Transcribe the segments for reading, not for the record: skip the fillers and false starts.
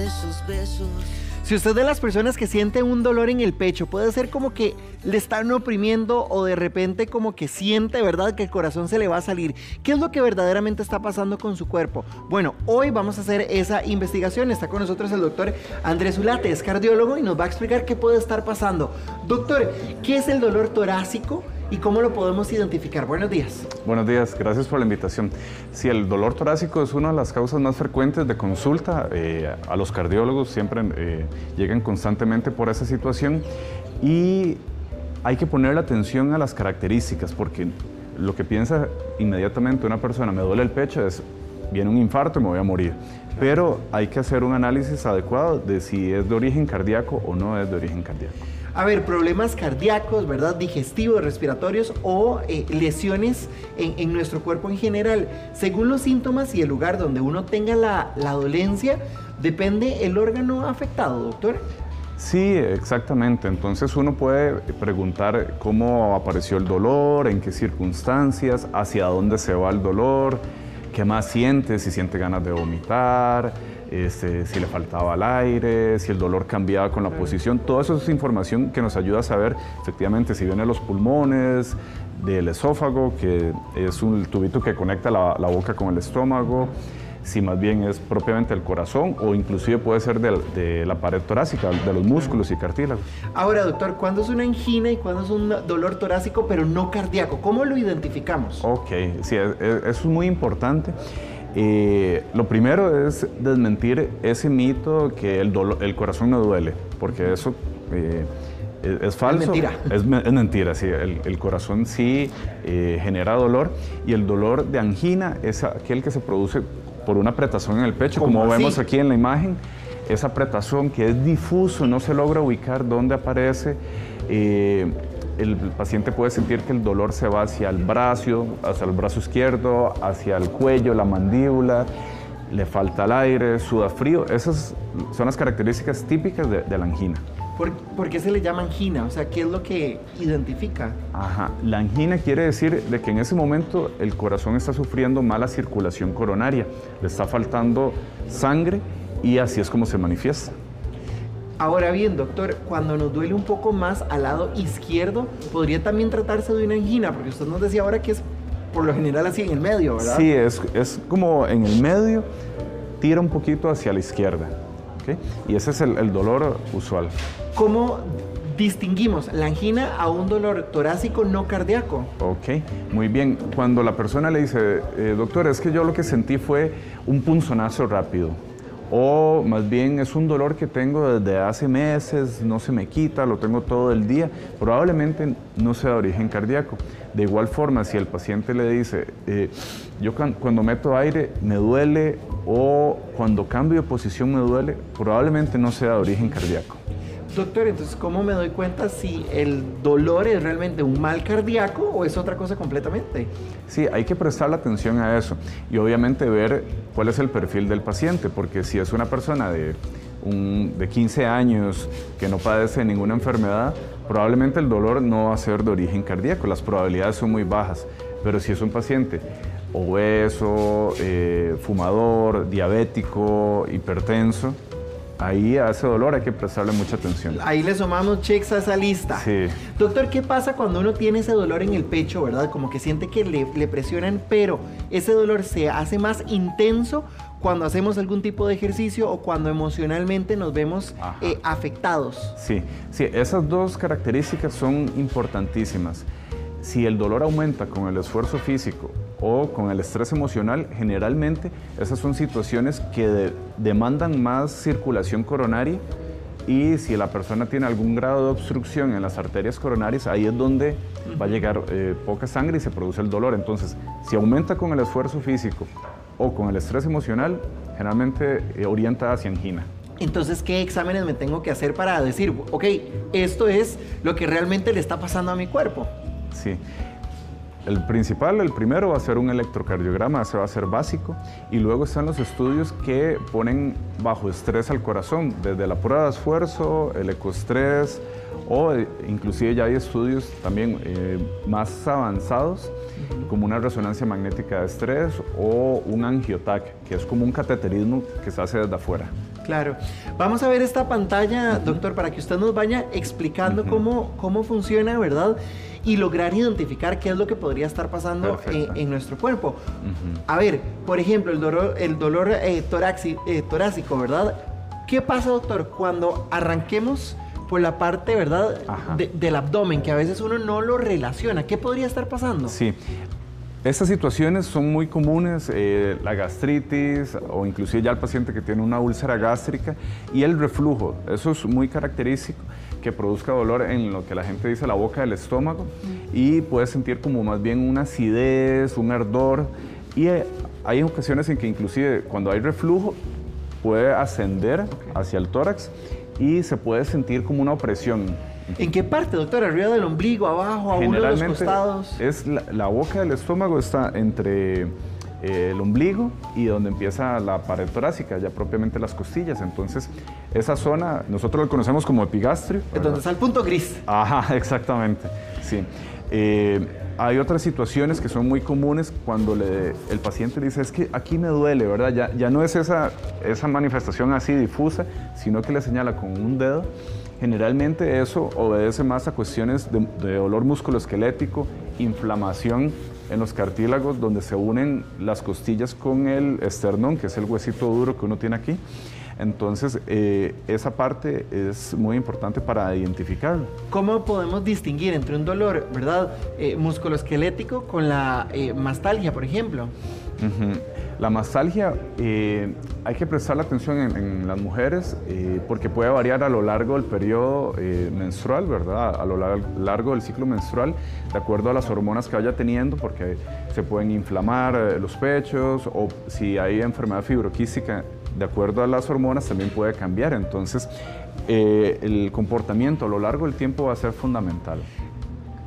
de esos besos. Si usted es de las personas que siente un dolor en el pecho, puede ser como que le están oprimiendo o de repente como que siente, ¿verdad?, que el corazón se le va a salir. ¿Qué es lo que verdaderamente está pasando con su cuerpo? Bueno, hoy vamos a hacer esa investigación. Está con nosotros el doctor Andrés Ulate, es cardiólogo y nos va a explicar qué puede estar pasando. Doctor, ¿qué es el dolor torácico y cómo lo podemos identificar? Buenos días. Buenos días, gracias por la invitación. Sí, el dolor torácico es una de las causas más frecuentes de consulta. A los cardiólogos siempre llegan constantemente por esa situación y hay que poner la atención a las características, porque lo que piensa inmediatamente una persona, me duele el pecho, es viene un infarto y me voy a morir. Pero hay que hacer un análisis adecuado de si es de origen cardíaco o no es de origen cardíaco. A ver, problemas cardíacos, ¿verdad?, digestivos, respiratorios o lesiones en nuestro cuerpo en general. Según los síntomas y el lugar donde uno tenga la dolencia, depende el órgano afectado, doctor. Sí, exactamente. Entonces uno puede preguntar cómo apareció el dolor, en qué circunstancias, hacia dónde se va el dolor, qué más siente, si siente ganas de vomitar, si le faltaba el aire, si el dolor cambiaba con la posición. Todo eso es información que nos ayuda a saber efectivamente si viene de los pulmones, del esófago, que es un tubito que conecta la boca con el estómago, si más bien es propiamente el corazón o inclusive puede ser de la pared torácica, de los músculos y cartílagos. Ahora, doctor, ¿cuándo es una angina y cuándo es un dolor torácico pero no cardíaco? ¿Cómo lo identificamos? Ok, sí, eso es muy importante. Lo primero es desmentir ese mito que el corazón no duele, porque eso es falso. Es mentira. Es mentira, sí. El corazón sí genera dolor y el dolor de angina es aquel que se produce por una apretazón en el pecho, como vemos aquí en la imagen. Esa apretazón que es difuso, no se logra ubicar dónde aparece. El paciente puede sentir que el dolor se va hacia el brazo izquierdo, hacia el cuello, la mandíbula, le falta el aire, suda frío. Esas son las características típicas de la angina. ¿Por qué se le llama angina? O sea, ¿qué es lo que identifica? Ajá, la angina quiere decir de que en ese momento el corazón está sufriendo mala circulación coronaria, le está faltando sangre y así es como se manifiesta. Ahora bien, doctor, cuando nos duele un poco más al lado izquierdo, podría también tratarse de una angina, porque usted nos decía ahora que es por lo general así en el medio, ¿verdad? Sí, es como en el medio, tira un poquito hacia la izquierda, ¿okay? Y ese es el dolor usual. ¿Cómo distinguimos la angina a un dolor torácico no cardíaco? Ok, muy bien. Cuando la persona le dice, doctor, es que yo lo que sentí fue un punzonazo rápido, o más bien es un dolor que tengo desde hace meses, no se me quita, lo tengo todo el día, probablemente no sea de origen cardíaco. De igual forma, si el paciente le dice, yo cuando meto aire me duele o cuando cambio de posición me duele, probablemente no sea de origen cardíaco. Doctor, entonces, ¿cómo me doy cuenta si el dolor es realmente un mal cardíaco o es otra cosa completamente? Sí, hay que prestarle atención a eso y obviamente ver cuál es el perfil del paciente, porque si es una persona de 15 años que no padece ninguna enfermedad, probablemente el dolor no va a ser de origen cardíaco, las probabilidades son muy bajas, pero si es un paciente obeso, fumador, diabético, hipertenso, ahí a ese dolor hay que prestarle mucha atención. Ahí le sumamos checks a esa lista. Sí. Doctor, ¿qué pasa cuando uno tiene ese dolor en el pecho, verdad? Como que siente que le presionan, pero ese dolor se hace más intenso cuando hacemos algún tipo de ejercicio o cuando emocionalmente nos vemos afectados. Sí, esas dos características son importantísimas. Si el dolor aumenta con el esfuerzo físico o con el estrés emocional, generalmente esas son situaciones que demandan más circulación coronaria y si la persona tiene algún grado de obstrucción en las arterias coronarias, ahí es donde va a llegar poca sangre y se produce el dolor. Entonces, si aumenta con el esfuerzo físico o con el estrés emocional, generalmente orienta hacia angina. Entonces, ¿qué exámenes me tengo que hacer para decir, ok, esto es lo que realmente le está pasando a mi cuerpo? Sí. el principal, el primero va a ser un electrocardiograma, ese va a ser básico, y luego están los estudios que ponen bajo estrés al corazón, desde la prueba de esfuerzo, el ecoestrés, o inclusive ya hay estudios también más avanzados, como una resonancia magnética de estrés o un angiotac, que es como un cateterismo que se hace desde afuera. Claro. Vamos a ver esta pantalla, doctor, para que usted nos vaya explicando cómo funciona, ¿verdad? Y lograr identificar qué es lo que podría estar pasando en nuestro cuerpo. A ver, por ejemplo, el dolor torácico, ¿verdad? ¿Qué pasa, doctor, cuando arranquemos por la parte, ¿verdad?, del abdomen, que a veces uno no lo relaciona? ¿Qué podría estar pasando? Sí. Estas situaciones son muy comunes, la gastritis o inclusive ya el paciente que tiene una úlcera gástrica y el reflujo. Eso es muy característico, que produzca dolor en lo que la gente dice la boca del estómago y puede sentir como más bien una acidez, un ardor, y hay ocasiones en que inclusive cuando hay reflujo puede ascender hacia el tórax y se puede sentir como una opresión. ¿En qué parte, doctor? ¿Arriba del ombligo, abajo, a uno de los costados? Es la boca del estómago está entre el ombligo y donde empieza la pared torácica, ya propiamente las costillas. Entonces, esa zona, nosotros lo conocemos como epigastrio. Entonces, está el punto gris. Ajá, exactamente, sí. Hay otras situaciones que son muy comunes cuando el paciente dice, es que aquí me duele, ¿verdad? Ya no es esa manifestación así difusa, sino que le señala con un dedo. Generalmente eso obedece más a cuestiones de dolor musculoesquelético, inflamación en los cartílagos donde se unen las costillas con el esternón, que es el huesito duro que uno tiene aquí. Entonces, esa parte es muy importante para identificarlo. ¿¿Cómo podemos distinguir entre un dolor, verdad, musculoesquelético con la mastalgia, por ejemplo? La mastalgia hay que prestarle atención en las mujeres porque puede variar a lo largo del periodo menstrual, ¿verdad? A lo largo del ciclo menstrual, de acuerdo a las hormonas que vaya teniendo, porque se pueden inflamar los pechos o si hay enfermedad fibroquística, de acuerdo a las hormonas también puede cambiar. Entonces, el comportamiento a lo largo del tiempo va a ser fundamental.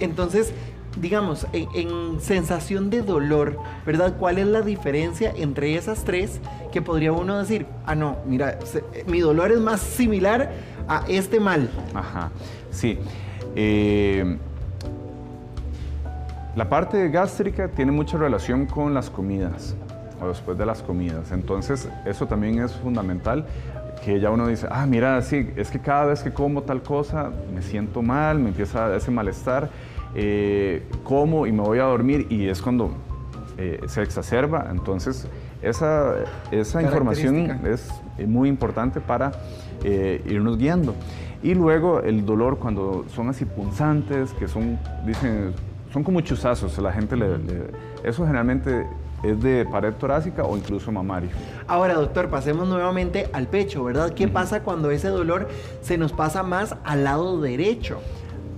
Entonces, digamos, en sensación de dolor, ¿verdad? ¿Cuál es la diferencia entre esas tres que podría uno decir, ah, no, mira, mi dolor es más similar a este mal? Ajá, sí. La parte gástrica tiene mucha relación con las comidas o después de las comidas. Entonces, eso también es fundamental, que ya uno dice, ah, mira, sí, es que cada vez que como tal cosa me siento mal, me empieza ese malestar. Como y me voy a dormir y es cuando se exacerba. Entonces esa información es muy importante para irnos guiando. Y luego el dolor cuando son así punzantes, que son como chuzazos, la gente eso generalmente es de pared torácica o incluso mamario. Ahora, doctor, pasemos nuevamente al pecho, ¿verdad? ¿Qué pasa cuando ese dolor se nos pasa más al lado derecho?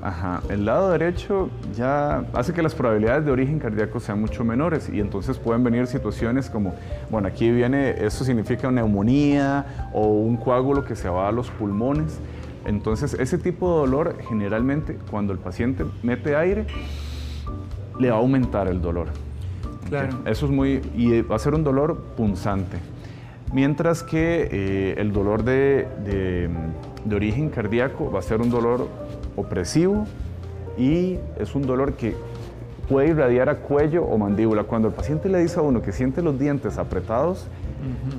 Ajá, el lado derecho ya hace que las probabilidades de origen cardíaco sean mucho menores y entonces pueden venir situaciones como, bueno, aquí viene, esto significa neumonía o un coágulo que se va a los pulmones. Entonces, ese tipo de dolor generalmente cuando el paciente mete aire le va a aumentar el dolor. Claro. ¿Okay? Eso es y va a ser un dolor punzante. Mientras que el dolor de origen cardíaco va a ser un dolor opresivo y es un dolor que puede irradiar a cuello o mandíbula. Cuando el paciente le dice a uno que siente los dientes apretados,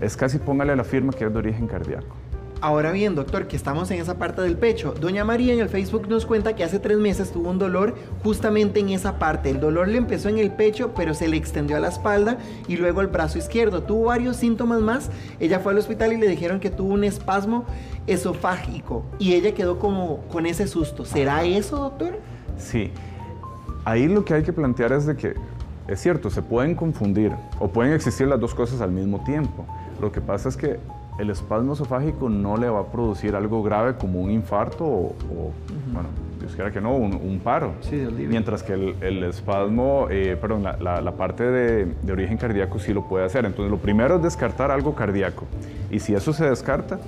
es casi póngale la firma que es de origen cardíaco. Ahora bien, doctor, que estamos en esa parte del pecho. Doña María en el Facebook nos cuenta que hace 3 meses tuvo un dolor justamente en esa parte. El dolor le empezó en el pecho, pero se le extendió a la espalda y luego al brazo izquierdo. Tuvo varios síntomas más. Ella fue al hospital y le dijeron que tuvo un espasmo esofágico y ella quedó como con ese susto. ¿Será eso, doctor? Sí. Ahí lo que hay que plantear es de que, es cierto, se pueden confundir o pueden existir las dos cosas al mismo tiempo. Lo que pasa es que el espasmo esofágico no le va a producir algo grave como un infarto o bueno, Dios quiera que no, un paro. Sí, mientras que el espasmo, la parte de origen cardíaco sí lo puede hacer. Entonces, lo primero es descartar algo cardíaco. Y si eso se descarta,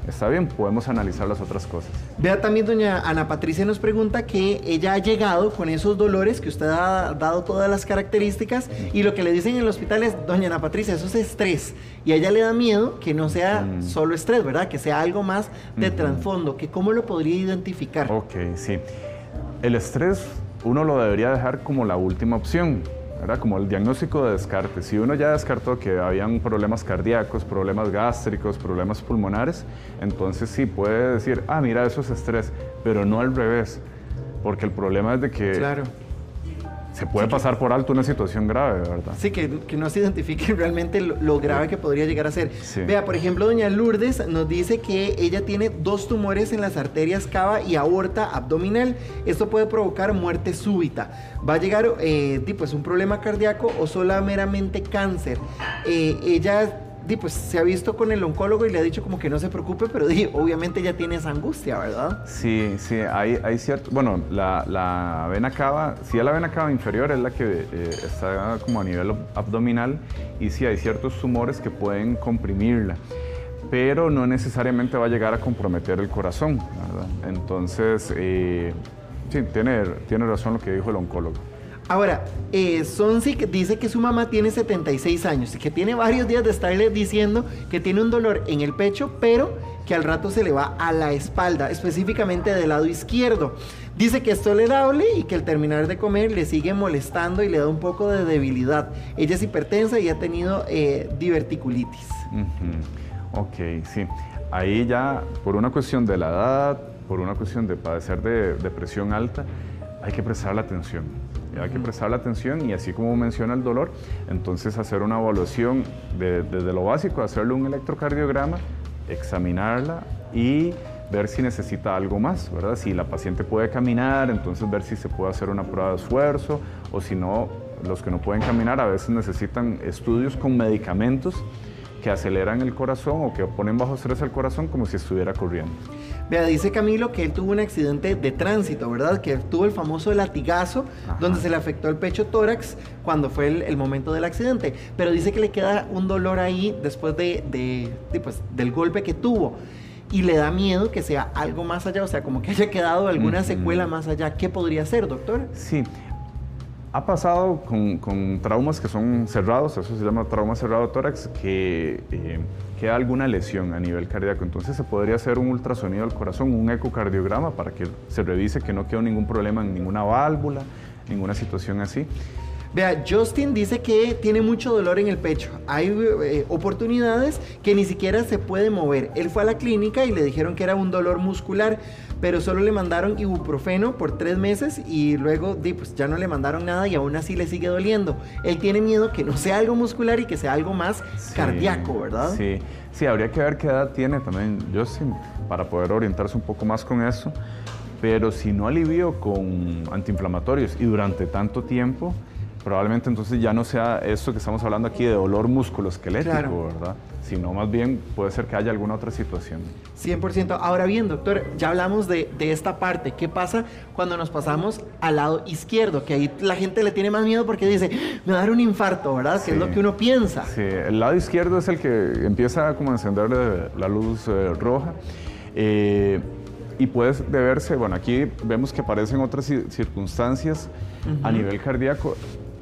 está bien, podemos analizar las otras cosas. Vea, también doña Ana Patricia nos pregunta que ella ha llegado con esos dolores, que usted ha dado todas las características, y lo que le dicen en el hospital es, doña Ana Patricia, eso es estrés, y a ella le da miedo que no sea solo estrés, ¿verdad? Que sea algo más de trasfondo, que ¿cómo lo podría identificar? Ok, sí. El estrés uno lo debería dejar como la última opción, ¿verdad? Como el diagnóstico de descarte. Si uno ya descartó que habían problemas cardíacos, problemas gástricos, problemas pulmonares, entonces sí puede decir, ah, mira, eso es estrés, pero no al revés, porque el problema es de que claro, se puede pasar por alto una situación grave, ¿verdad? Sí, que no se identifique realmente lo grave que podría llegar a ser. Sí. Vea, por ejemplo, doña Lourdes nos dice que ella tiene 2 tumores en las arterias cava y aorta abdominal. Esto puede provocar muerte súbita. ¿Va a llegar pues un problema cardíaco o solo meramente cáncer? Ella pues se ha visto con el oncólogo y le ha dicho como que no se preocupe, pero obviamente ya tiene esa angustia, ¿verdad? Sí, sí, hay cierto, bueno, la vena cava, sí, la vena cava inferior es la que está como a nivel abdominal, y sí hay ciertos tumores que pueden comprimirla, pero no necesariamente va a llegar a comprometer el corazón, ¿verdad? Entonces, sí, tiene razón lo que dijo el oncólogo. Ahora, Sonsi dice que su mamá tiene 76 años y que tiene varios días de estarle diciendo que tiene un dolor en el pecho, pero que al rato se le va a la espalda, específicamente del lado izquierdo. Dice que es tolerable y que al terminar de comer le sigue molestando y le da un poco de debilidad. Ella es hipertensa y ha tenido diverticulitis. Ok, sí. Ahí ya, por una cuestión de la edad, por una cuestión de padecer de presión alta, hay que prestarle atención. Hay que prestarle atención y así como menciona el dolor, entonces hacer una evaluación desde lo básico, hacerle un electrocardiograma, examinarla y ver si necesita algo más, ¿verdad? Si la paciente puede caminar, entonces ver si se puede hacer una prueba de esfuerzo, o si no, los que no pueden caminar a veces necesitan estudios con medicamentos que aceleran el corazón o que ponen bajo estrés al corazón como si estuviera corriendo. Vea, dice Camilo que él tuvo un accidente de tránsito, ¿verdad? Que tuvo el famoso latigazo, donde se le afectó el pecho tórax cuando fue el momento del accidente. Pero dice que le queda un dolor ahí después pues, del golpe que tuvo. Y le da miedo que sea algo más allá, o sea, como que haya quedado alguna secuela más allá. ¿Qué podría ser, doctor? Sí. Ha pasado con traumas que son cerrados, eso se llama trauma cerrado tórax, que queda alguna lesión a nivel cardíaco. Entonces se podría hacer un ultrasonido del corazón, un ecocardiograma, para que se revise que no quede ningún problema en ninguna válvula, ninguna situación así. Vea, Justin dice que tiene mucho dolor en el pecho. Hay oportunidades que ni siquiera se puede mover. Él fue a la clínica y le dijeron que era un dolor muscular, pero solo le mandaron ibuprofeno por 3 meses y luego pues ya no le mandaron nada y aún así le sigue doliendo. Él tiene miedo que no sea algo muscular y que sea algo más cardíaco, ¿verdad? Sí, sí, habría que ver qué edad tiene también Justin para poder orientarse un poco más con eso. Pero si no alivio con antiinflamatorios y durante tanto tiempo, probablemente entonces ya no sea esto que estamos hablando aquí de dolor musculoesquelético, claro, ¿verdad? Sino más bien puede ser que haya alguna otra situación. 100%. Ahora bien, doctor, ya hablamos de esta parte. ¿Qué pasa cuando nos pasamos al lado izquierdo? Que ahí la gente le tiene más miedo porque dice, me va a dar un infarto, ¿verdad? Sí, que es lo que uno piensa. Sí, el lado izquierdo es el que empieza como a encender la luz roja. Y puede deberse, bueno, aquí vemos que aparecen otras circunstancias a nivel cardíaco.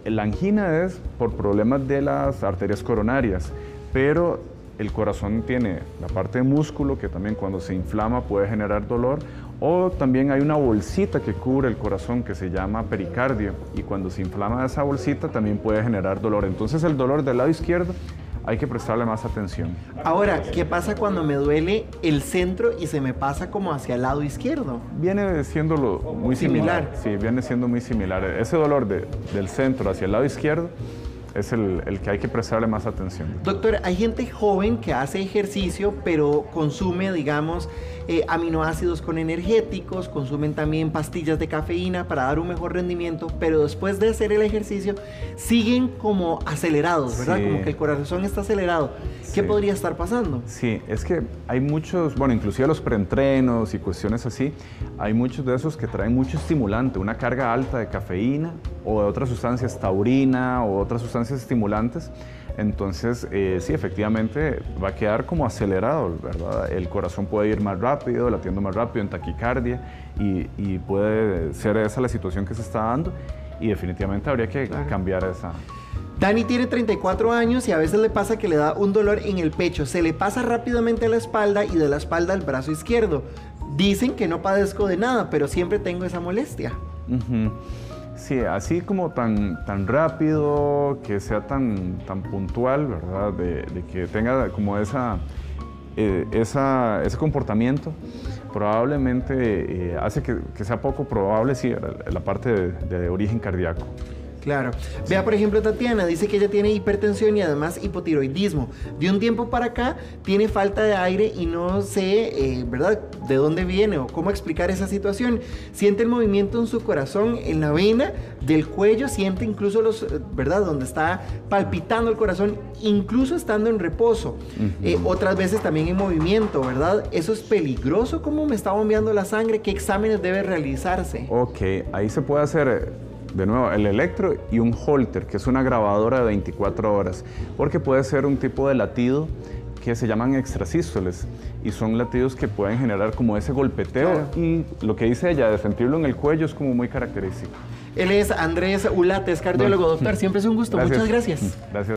La angina es por problemas de las arterias coronarias, pero el corazón tiene la parte de músculo que también cuando se inflama puede generar dolor, o también hay una bolsita que cubre el corazón que se llama pericardio, y cuando se inflama esa bolsita también puede generar dolor. Entonces el dolor del lado izquierdo hay que prestarle más atención. Ahora, ¿qué pasa cuando me duele el centro y se me pasa como hacia el lado izquierdo? Viene siendo muy similar. Sí, viene siendo muy similar. Ese dolor del centro hacia el lado izquierdo es el que hay que prestarle más atención. Doctor, hay gente joven que hace ejercicio, pero consume, digamos, aminoácidos con energéticos, consumen también pastillas de cafeína para dar un mejor rendimiento, pero después de hacer el ejercicio siguen como acelerados, ¿verdad? Sí. Como que el corazón está acelerado. ¿Qué podría estar pasando? Sí, es que hay muchos, bueno, inclusive los preentrenos y cuestiones así, hay muchos de esos que traen mucho estimulante, una carga alta de cafeína o de otras sustancias, taurina o otras sustancias estimulantes. Entonces, sí, efectivamente va a quedar como acelerado, ¿verdad? El corazón puede ir más rápido, latiendo más rápido, en taquicardia, y puede ser esa la situación que se está dando, y definitivamente habría que cambiar esa. Dani tiene 34 años y a veces le pasa que le da un dolor en el pecho. Se le pasa rápidamente a la espalda y de la espalda al brazo izquierdo. Dicen que no padezco de nada, pero siempre tengo esa molestia. Sí, así como tan rápido, que sea tan puntual, ¿verdad? De que tenga como ese comportamiento, probablemente hace que sea poco probable, sí, la parte de origen cardíaco. Claro. Vea, por ejemplo, Tatiana dice que ella tiene hipertensión y además hipotiroidismo. De un tiempo para acá tiene falta de aire y no sé, ¿verdad?, de dónde viene o cómo explicar esa situación. Siente el movimiento en su corazón, en la vena del cuello, siente incluso ¿verdad?, donde está palpitando el corazón, incluso estando en reposo. Otras veces también en movimiento, ¿verdad? ¿Eso es peligroso? ¿Cómo me está bombeando la sangre? ¿Qué exámenes debe realizarse? Ok, ahí se puede hacer de nuevo el electro y un Holter, que es una grabadora de 24 horas, porque puede ser un tipo de latido que se llaman extrasístoles, y son latidos que pueden generar como ese golpeteo, claro. Y lo que dice ella de sentirlo en el cuello es como muy característico. Él es Andrés Ulates, cardiólogo. Doctor, siempre es un gusto. Gracias. Muchas gracias. Gracias.